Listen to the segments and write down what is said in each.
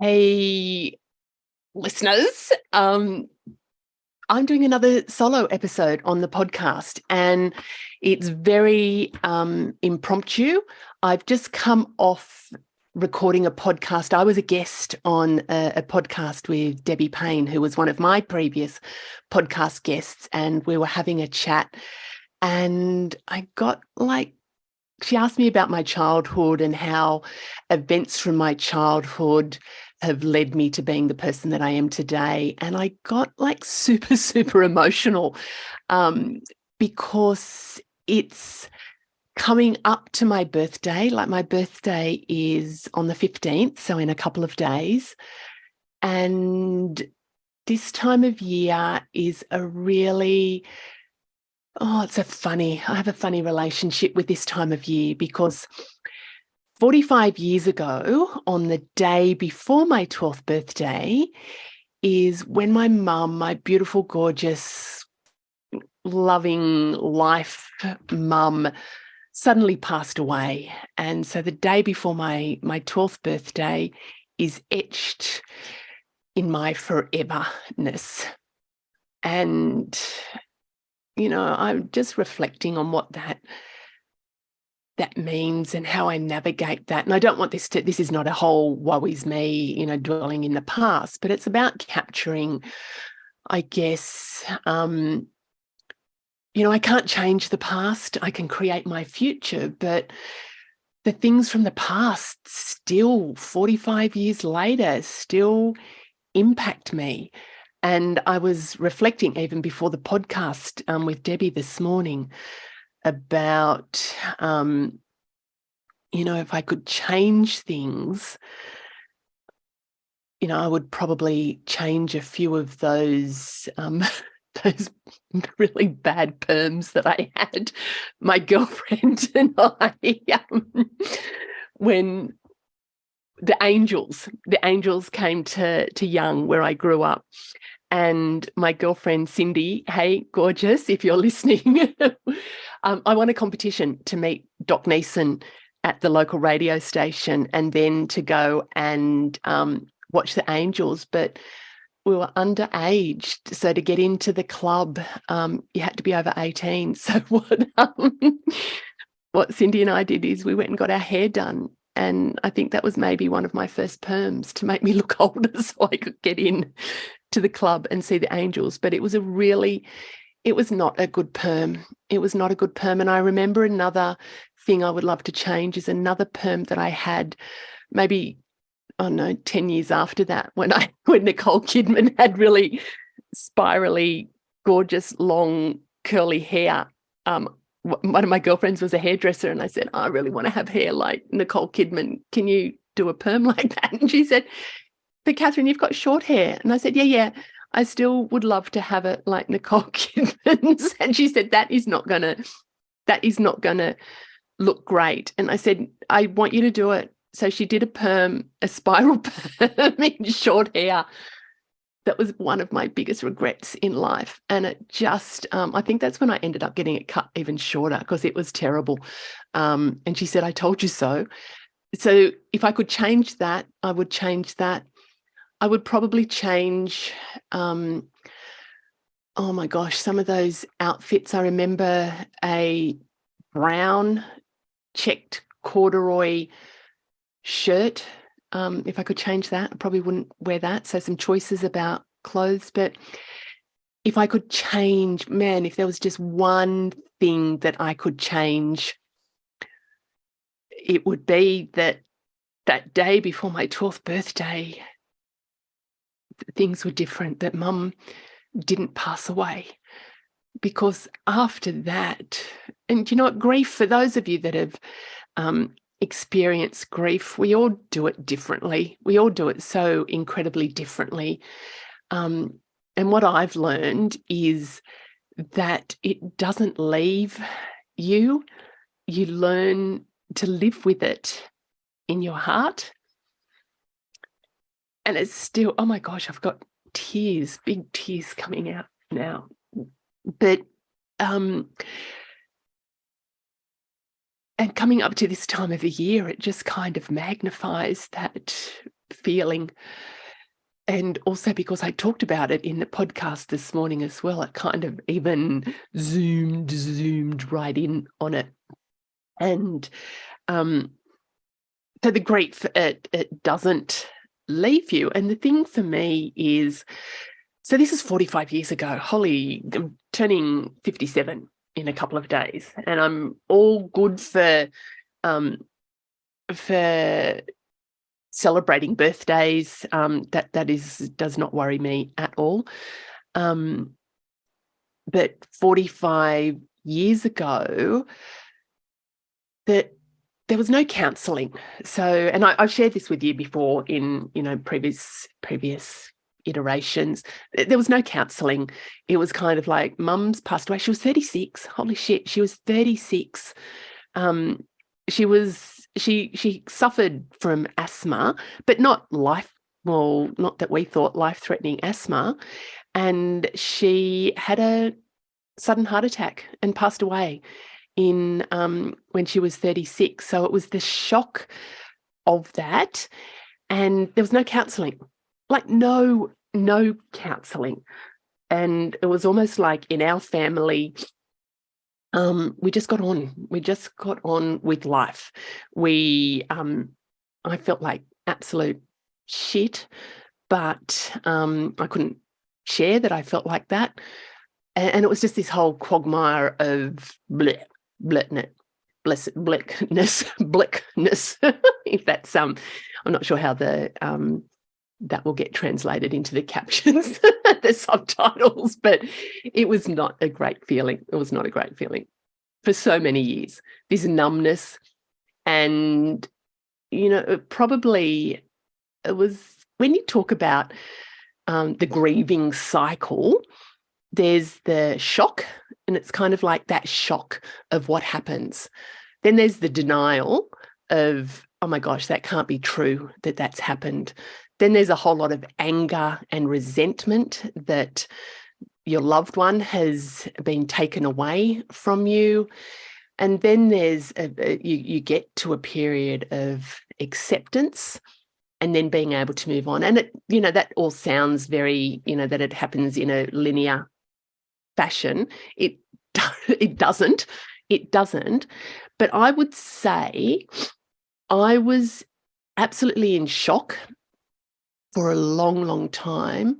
Hey, listeners. I'm doing another solo episode on the podcast, and it's very impromptu. I've just come off recording a podcast. I was a guest on a podcast with Debbie Payne, who was one of my previous podcast guests, and we were having a chat. And I got she asked me about my childhood and how events from my childhood have led me to being the person that I am today. And I got super, super emotional because it's coming up to my birthday. My birthday is on the 15th, so in a couple of days. And this time of year is I have a funny relationship with this time of year because 45 years ago, on the day before my 12th birthday, is when my mum, my beautiful, gorgeous, loving life mum, suddenly passed away. And so the day before my 12th birthday is etched in my foreverness. And, I'm just reflecting on what that means and how I navigate that. And I don't want this is not a whole woe is me, dwelling in the past, but it's about capturing, I guess, I can't change the past. I can create my future, but the things from the past still 45 years later still impact me. And I was reflecting even before the podcast with Debbie this morning about, if I could change things, I would probably change a few of those those really bad perms that I had, my girlfriend and I, when the angels came to Young, where I grew up. And my girlfriend, Cindy, hey, gorgeous, if you're listening, I won a competition to meet Doc Neeson at the local radio station and then to go and watch the Angels. But we were underaged. So to get into the club, you had to be over 18. So what Cindy and I did is we went and got our hair done. And I think that was maybe one of my first perms to make me look older so I could get in to the club and see the Angels. But it was not a good perm. It was not a good perm. And I remember another thing I would love to change is another perm that I had maybe, 10 years after that when Nicole Kidman had really spirally gorgeous, long, curly hair. One of my girlfriends was a hairdresser and I said, I really want to have hair like Nicole Kidman. Can you do a perm like that? And she said, but Catherine, you've got short hair. And I said, yeah, I still would love to have it like Nicole Kidman's. And she said, that is not gonna look great. And I said, I want you to do it. So she did a spiral perm in short hair. That was one of my biggest regrets in life. And it just, I think that's when I ended up getting it cut even shorter because it was terrible. And she said, I told you so. So if I could change that, I would change that. I would probably change, oh my gosh, some of those outfits. I remember a brown checked corduroy shirt. If I could change that, I probably wouldn't wear that. So some choices about clothes. But if I could change, man, if there was just one thing that I could change, it would be that day before my 12th birthday, things were different, that Mum didn't pass away. Because after that, and grief, for those of you that have experience grief, we all do it differently. We all do it so incredibly differently. And what I've learned is that it doesn't leave you. You learn to live with it in your heart. And it's still, oh my gosh, I've got tears, big tears coming out now. But and coming up to this time of the year, it just kind of magnifies that feeling. And also because I talked about it in the podcast this morning as well, it kind of even zoomed right in on it. And so the grief, it doesn't leave you. And the thing for me is, so this is 45 years ago. Holly, I'm turning 57 in a couple of days, and I'm all good for celebrating birthdays. That does not worry me at all. But 45 years ago, that there was no counselling. So, and I've shared this with you before in, previous iterations. There was no counselling. It was kind of like, Mum's passed away. She was 36. Holy shit, she was 36. She suffered from asthma, but not that we thought life-threatening asthma. And she had a sudden heart attack and passed away in when she was 36. So it was the shock of that. And there was no counselling, like no counselling. And it was almost like in our family, we just got on. We just got on with life. I felt like absolute shit, but I couldn't share that I felt like that. And it was just this whole quagmire of blickness. If that's I'm not sure how that will get translated into the captions, the subtitles, but it was not a great feeling. It was not a great feeling for so many years. This numbness, and it was when you talk about the grieving cycle. There's the shock, and it's kind of like that shock of what happens. Then there's the denial of, oh my gosh, that can't be true that that's happened. Then there's a whole lot of anger and resentment that your loved one has been taken away from you. And then there's you get to a period of acceptance and then being able to move on. And that all sounds very, that it happens in a linear fashion. It doesn't. But I would say I was absolutely in shock for a long time.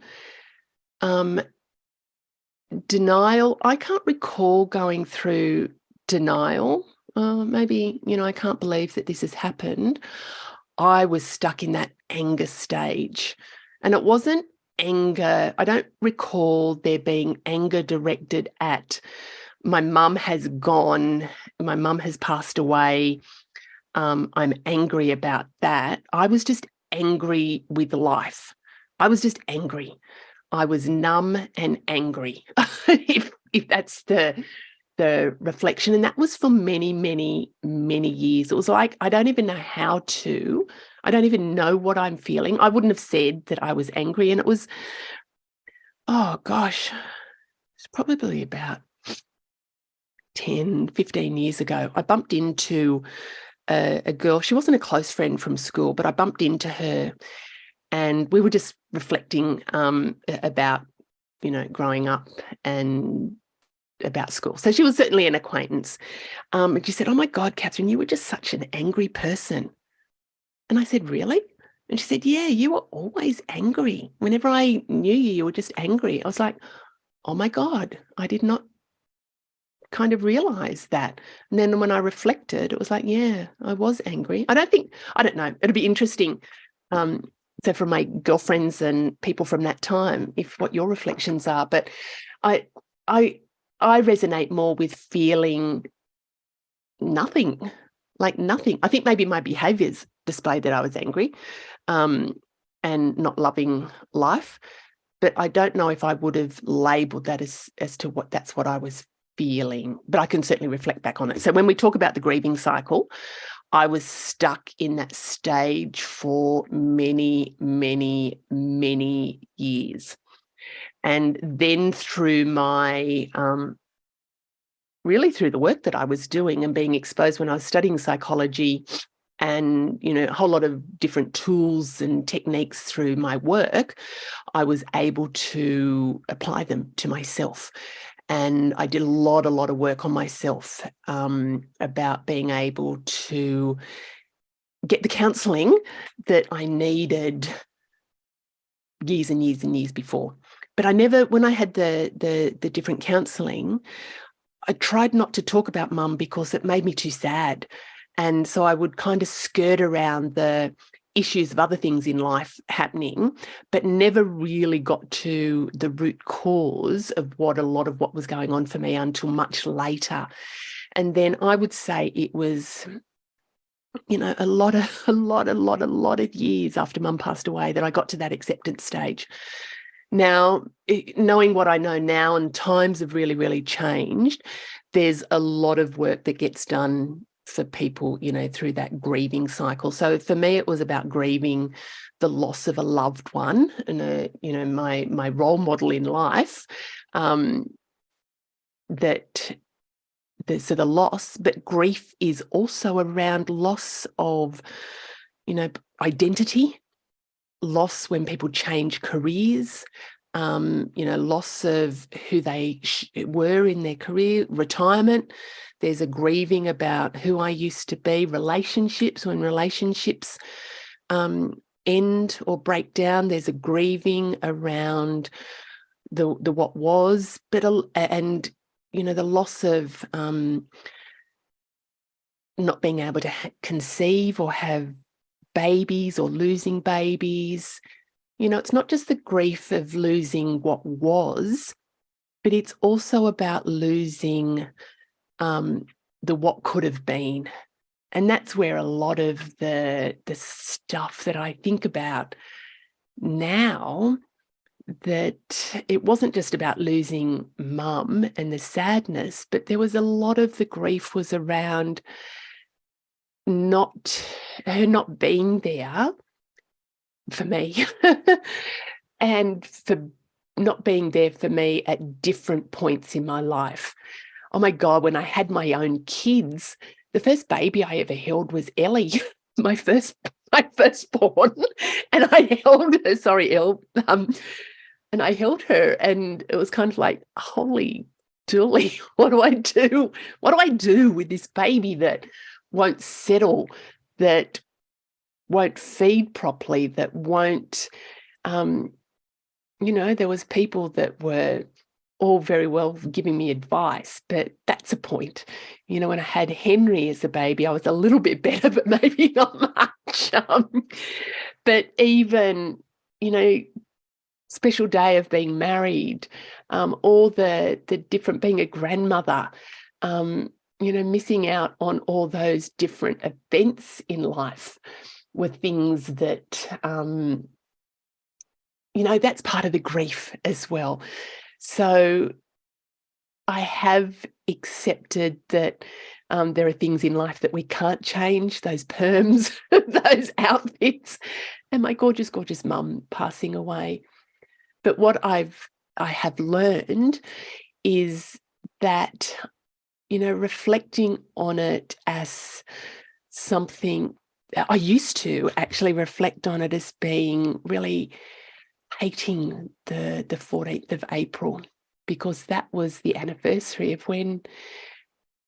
Denial, I can't recall going through denial. Maybe, I can't believe that this has happened. I was stuck in that anger stage. And it wasn't anger. I don't recall there being anger directed at my mum has gone, my mum has passed away. I'm angry about that. I was just angry with life. I was just angry. I was numb and angry, if that's the reflection. And that was for many, many, many years. It was like, I don't even know what I'm feeling. I wouldn't have said that I was angry. And it was, oh gosh, it's probably about 10, 15 years ago. I bumped into a girl. She wasn't a close friend from school, but I bumped into her and we were just reflecting about, growing up and about school. So she was certainly an acquaintance. And she said, oh my God, Catherine, you were just such an angry person. And I said, really? And she said, yeah, you were always angry. Whenever I knew you, you were just angry. I was like, oh my God, I did not kind of realize that. And then when I reflected, it was like, yeah, I was angry. I don't know. It'll be interesting. So from my girlfriends and people from that time, if what your reflections are, but I resonate more with feeling nothing, like nothing. I think maybe my behaviors displayed that I was angry and not loving life, but I don't know if I would have labelled that as to that's what I was feeling, but I can certainly reflect back on it. So when we talk about the grieving cycle, I was stuck in that stage for many, many, many years. And then through my really through the work that I was doing and being exposed when I was studying psychology and, a whole lot of different tools and techniques through my work, I was able to apply them to myself. And I did a lot of work on myself about being able to get the counselling that I needed years and years and years before. But I never, when I had the different counselling, I tried not to talk about mum because it made me too sad. And so I would kind of skirt around the issues of other things in life happening, but never really got to the root cause of a lot of what was going on for me until much later. And then I would say it was, a lot of years after mum passed away that I got to that acceptance stage. Now, knowing what I know now, and times have really, really changed, there's a lot of work that gets done for people, through that grieving cycle. So for me, it was about grieving the loss of a loved one and, my role model in life, so the loss, but grief is also around loss of, identity, loss when people change careers, loss of who they were in their career, retirement. There's a grieving about who I used to be, relationships, when relationships end or break down. There's a grieving around the what was, and the loss of not being able to conceive or have babies or losing babies. It's not just the grief of losing what was, but it's also about losing the what could have been. And that's where a lot of the stuff that I think about now, that it wasn't just about losing mum and the sadness, but there was a lot of the grief was around her not being there for me and for not being there for me at different points in my life. Oh my God, when I had my own kids, the first baby I ever held was Ellie, my firstborn, and I held her, and I held her, and it was kind of like, holy dooly, what do I do? What do I do with this baby that won't settle, that won't feed properly, that won't, there was people that were all very well giving me advice, but that's a point. When I had Henry as a baby, I was a little bit better, but maybe not much. But even, special day of being married, all the different, being a grandmother, missing out on all those different events in life were things that, that's part of the grief as well. So I have accepted that there are things in life that we can't change, those perms, those outfits, and my gorgeous, gorgeous mum passing away. But what I have learned is that, reflecting on it as something, I used to actually reflect on it as being really hating the 14th of April, because that was the anniversary of when,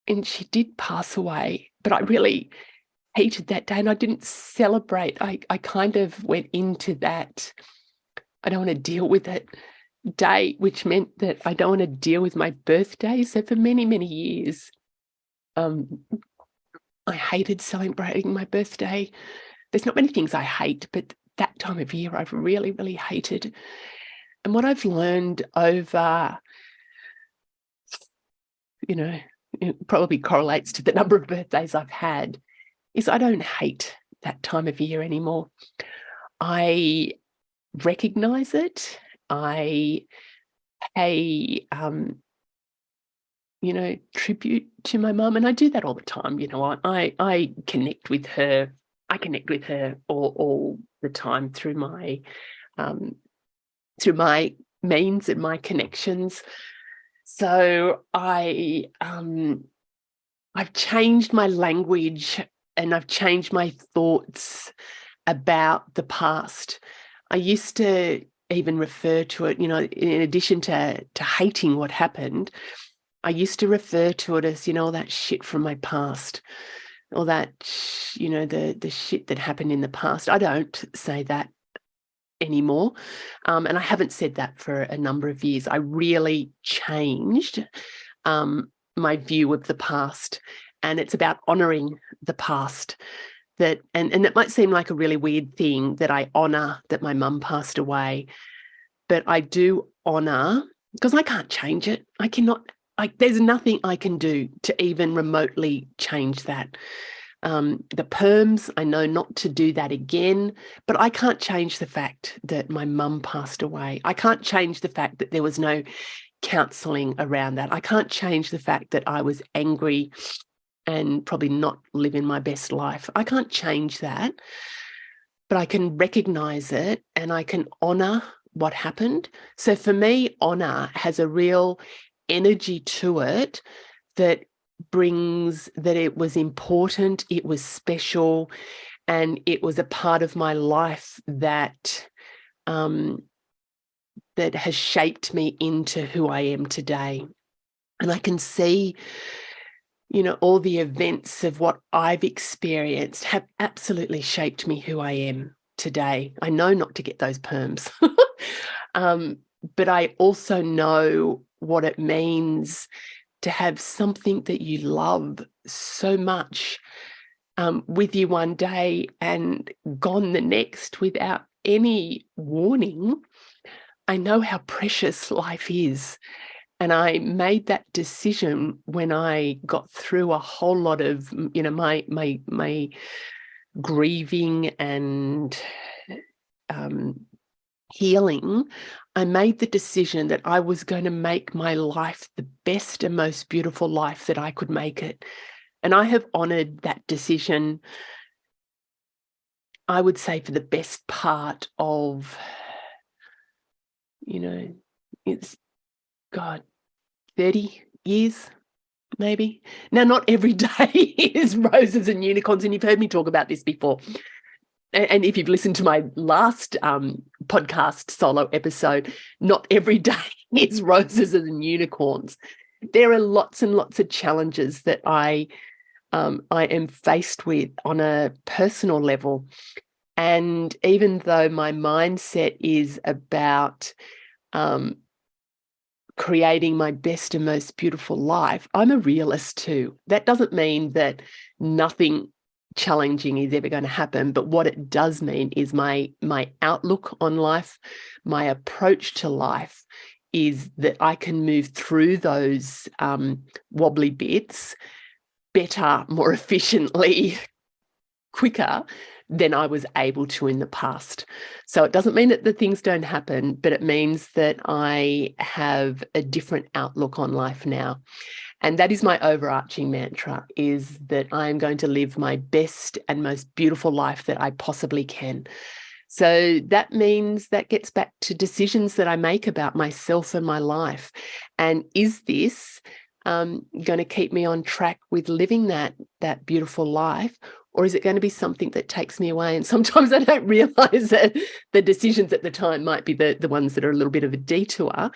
and she did pass away, but I really hated that day and I didn't celebrate. I kind of went into that, I don't want to deal with it day, which meant that I don't want to deal with my birthday. So for many, many years, I hated celebrating my birthday. There's not many things I hate, but that time of year I've really, really hated. And what I've learned over, it probably correlates to the number of birthdays I've had, is I don't hate that time of year anymore. I recognize it. I pay, tribute to my mum, and I do that all the time. I connect with her. I connect with her all the time through my means and my connections. So I've changed my language and I've changed my thoughts about the past. I used to even refer to it, in addition to hating what happened, I used to refer to it as, all that shit from my past, all that, the shit that happened in the past. I don't say that anymore. And I haven't said that for a number of years. I really changed my view of the past, and it's about honoring the past. That and it might seem like a really weird thing that I honor that my mum passed away, but I do honor because I can't change it. I cannot. There's nothing I can do to even remotely change that. The perms, I know not to do that again, but I can't change the fact that my mum passed away. I can't change the fact that there was no counselling around that. I can't change the fact that I was angry and probably not living my best life. I can't change that, but I can recognise it and I can honour what happened. So for me, honour has a real energy to it that brings that it was important, it was special, and it was a part of my life that that has shaped me into who I am today. And I can see, all the events of what I've experienced have absolutely shaped me who I am today. I know not to get those perms, but I also know what it means to have something that you love so much with you one day and gone the next without any warning. I know how precious life is. And I made that decision when I got through a whole lot of, my grieving and healing. I made the decision that I was going to make my life the best and most beautiful life that I could make it. And I have honoured that decision, I would say, for the best part of, it's, God, 30 years, maybe. Now, not every day is roses and unicorns, and you've heard me talk about this before. And if you've listened to my last podcast solo episode, not every day is roses and unicorns. There are lots and lots of challenges that I am faced with on a personal level. And even though my mindset is about creating my best and most beautiful life, I'm a realist too. That doesn't mean that nothing challenging is ever going to happen, but what it does mean is my outlook on life, my approach to life is that I can move through those wobbly bits better, more efficiently, quicker than I was able to in the past. So it doesn't mean that the things don't happen, but it means that I have a different outlook on life now. And that is my overarching mantra, is that I am going to live my best and most beautiful life that I possibly can. So that means that gets back to decisions that I make about myself and my life. And is this going to keep me on track with living that beautiful life? Or is it going to be something that takes me away? And sometimes I don't realize that the decisions at the time might be the ones that are a little bit of a detour.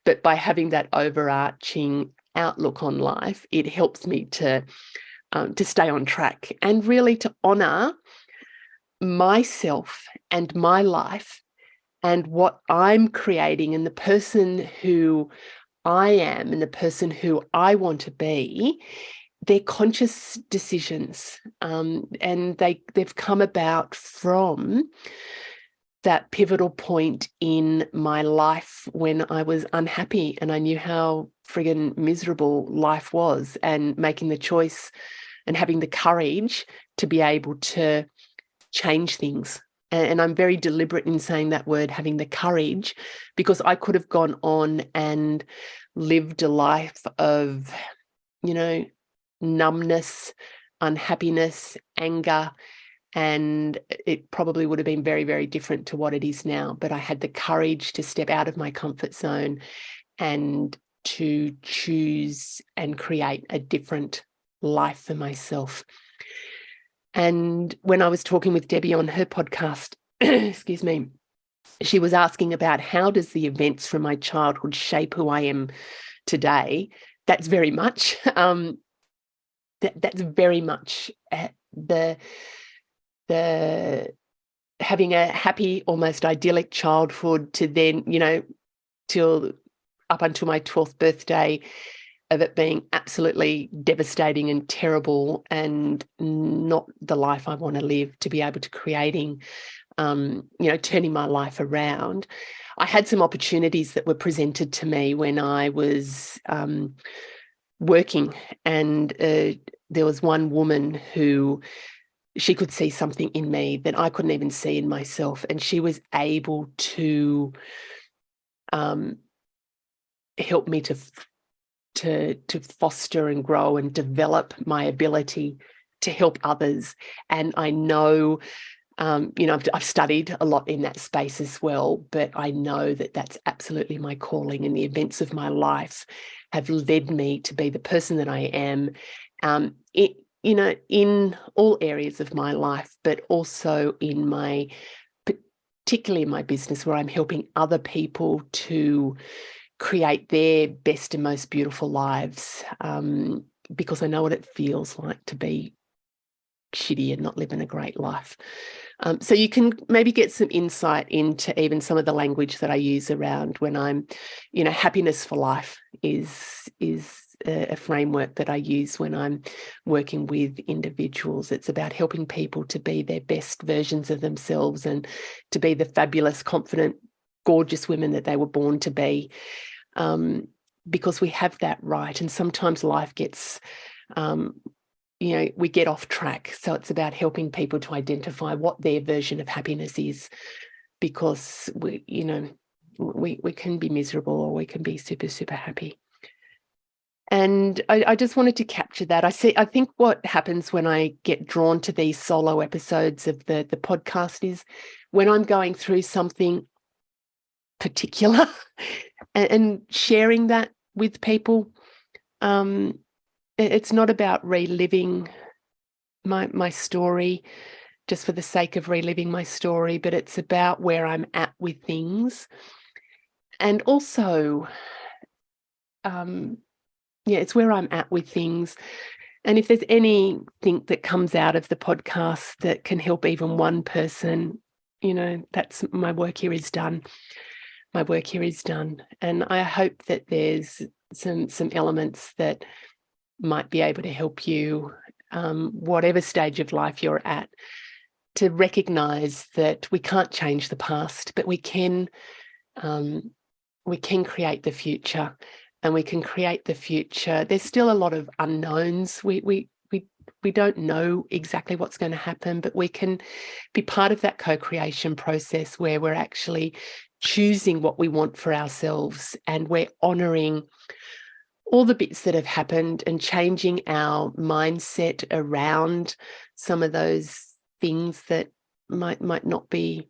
But by having that overarching outlook on life, it helps me to stay on track and really to honour myself and my life and what I'm creating and the person who I am and the person who I want to be. They're conscious decisions, and they've come about from that pivotal point in my life when I was unhappy and I knew how friggin' miserable life was, and making the choice and having the courage to be able to change things. And I'm very deliberate in saying that word, having the courage, because I could have gone on and lived a life of, numbness, unhappiness, anger, and it probably would have been very, very different to what it is now. But I had the courage to step out of my comfort zone and to choose and create a different life for myself. And when I was talking with Debbie on her podcast, excuse me, she was asking about how does the events from my childhood shape who I am today. That's very much that's very much the having a happy, almost idyllic childhood to then, till up until my 12th birthday, of it being absolutely devastating and terrible and not the life I want to live, to be able to creating, turning my life around. I had some opportunities that were presented to me when I was working, and there was one woman who, she could see something in me that I couldn't even see in myself, and she was able to help me to foster and grow and develop my ability to help others. And I know, I've studied a lot in that space as well, but I know that that's absolutely my calling, and the events of my life have led me to be the person that I am, in all areas of my life, but also particularly in my business, where I'm helping other people to create their best and most beautiful lives, because I know what it feels like to be shitty and not living a great life. So you can maybe get some insight into even some of the language that I use around when I'm, happiness for life is a framework that I use when I'm working with individuals. It's about helping people to be their best versions of themselves and to be the fabulous, confident, gorgeous women that they were born to be, because we have that right. And sometimes life gets, we get off track. So it's about helping people to identify what their version of happiness is, because we can be miserable or we can be super, super happy. And I just wanted to capture that. I think what happens when I get drawn to these solo episodes of the podcast is when I'm going through something particular and sharing that with people. It's not about reliving my story just for the sake of reliving my story, but it's about where I'm at with things. And also, it's where I'm at with things. And if there's anything that comes out of the podcast that can help even one person, that's my work here is done. My work here is done. And I hope that there's some elements that might be able to help you, whatever stage of life you're at, to recognize that we can't change the past, but we can create the future. And we can create the future. There's still a lot of unknowns. We don't know exactly what's going to happen, but we can be part of that co-creation process where we're actually choosing what we want for ourselves, and we're honoring all the bits that have happened and changing our mindset around some of those things that might not be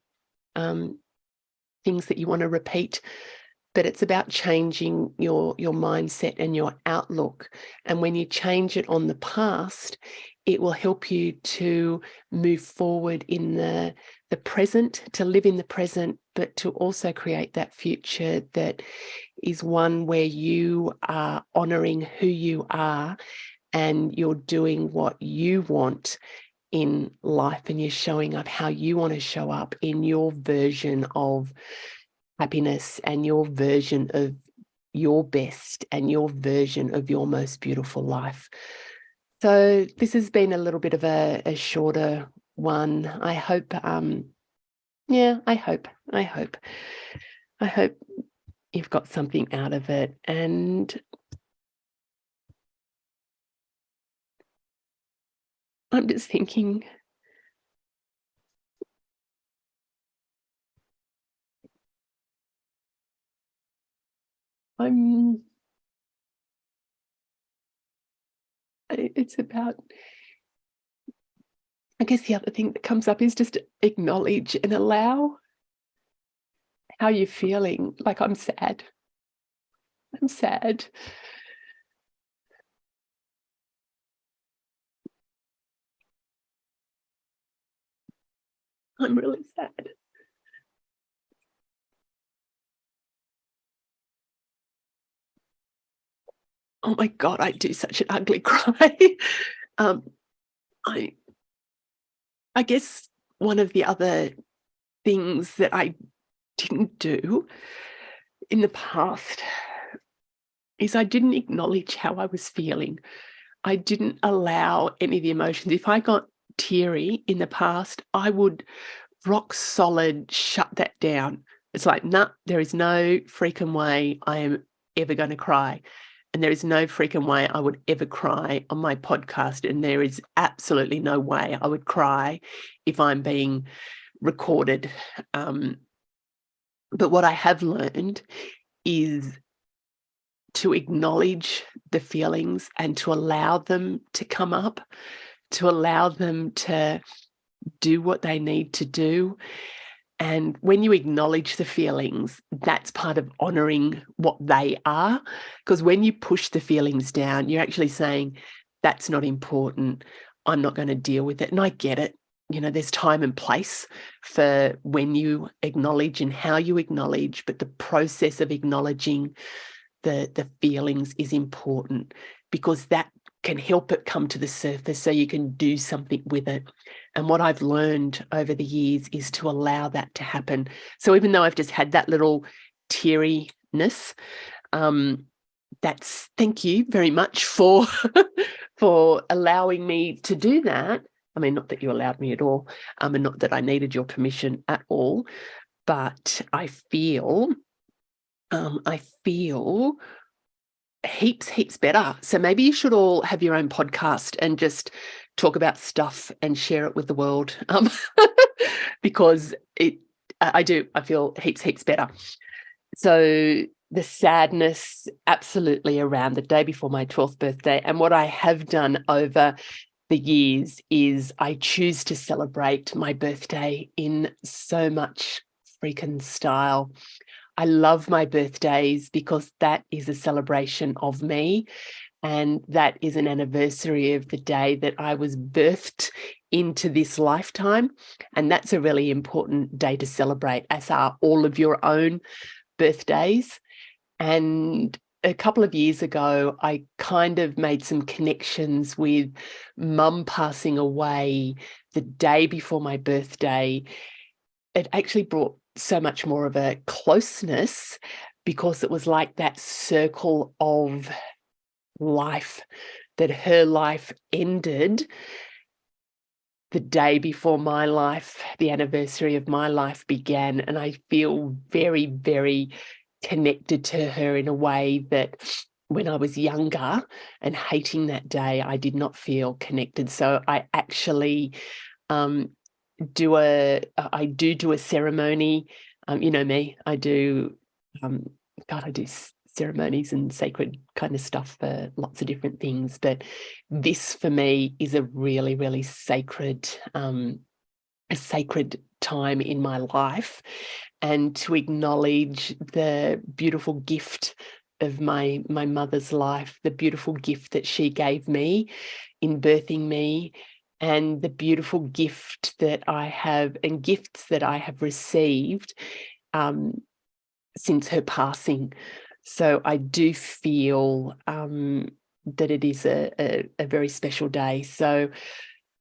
things that you want to repeat. But it's about changing your mindset and your outlook. And when you change it on the past, it will help you to move forward in the present, to live in the present, but to also create that future that is one where you are honouring who you are and you're doing what you want in life, and you're showing up how you want to show up in your version of happiness and your version of your best and your version of your most beautiful life. So this has been a little bit of a shorter one. I hope, I hope you've got something out of it. And I'm just thinking, it's about, I guess the other thing that comes up is just acknowledge and allow how you're feeling. Like, I'm sad. I'm sad. I'm really sad. Oh my God, I do such an ugly cry. um, I I guess one of the other things that I didn't do in the past is I didn't acknowledge how I was feeling. I didn't allow any of the emotions. If I got teary in the past, I would rock solid shut that down. It's like, nah, there is no freaking way I am ever going to cry. And there is no freaking way I would ever cry on my podcast. And there is absolutely no way I would cry if I'm being recorded. But what I have learned is to acknowledge the feelings and to allow them to come up, to allow them to do what they need to do. And when you acknowledge the feelings, that's part of honoring what they are. Because when you push the feelings down, you're actually saying, that's not important. I'm not going to deal with it. And I get it. You know, there's time and place for when you acknowledge and how you acknowledge, but the process of acknowledging the feelings is important, because that can help it come to the surface so you can do something with it. And what I've learned over the years is to allow that to happen. So even though I've just had that little teariness, thank you very much for for allowing me to do that. I mean, not that you allowed me at all, and not that I needed your permission at all, but I feel heaps better. So maybe you should all have your own podcast and just talk about stuff and share it with the world, because I feel heaps better. So the sadness, absolutely, around the day before my 12th birthday. And what I have done over the years is I choose to celebrate my birthday in so much freaking style. I love my birthdays because that is a celebration of me, and that is an anniversary of the day that I was birthed into this lifetime. And that's a really important day to celebrate, as are all of your own birthdays. And a couple of years ago, I kind of made some connections with Mum passing away the day before my birthday. It actually brought so much more of a closeness, because it was like that circle of life, that her life ended the day before my life, the anniversary of my life began. And I feel very, very connected to her in a way that when I was younger and hating that day, I did not feel connected. So I actually do a ceremony. You know me, I do I do ceremonies and sacred kind of stuff for lots of different things, but this for me is a really, really sacred time in my life. And to acknowledge the beautiful gift of my mother's life, the beautiful gift that she gave me in birthing me, and the beautiful gift that I have, and gifts that I have received since her passing. So I do feel that it is a very special day. So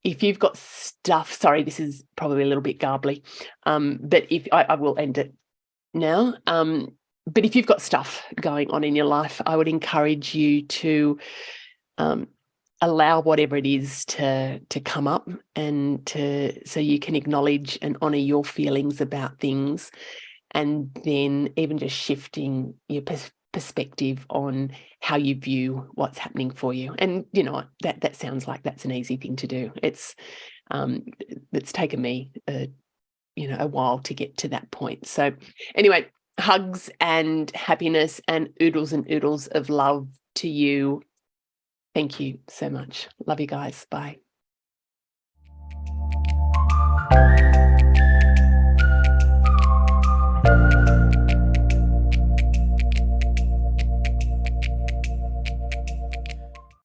if you've got stuff, sorry, this is probably a little bit garbly, but if I will end it now. But if you've got stuff going on in your life, I would encourage you to allow whatever it is to come up, and so you can acknowledge and honor your feelings about things, and then even just shifting your perspective on how you view what's happening for you. And you know, that sounds like that's an easy thing to do. It's taken me a while to get to that point. So anyway, hugs and happiness and oodles of love to you. Thank you so much. Love you guys. Bye.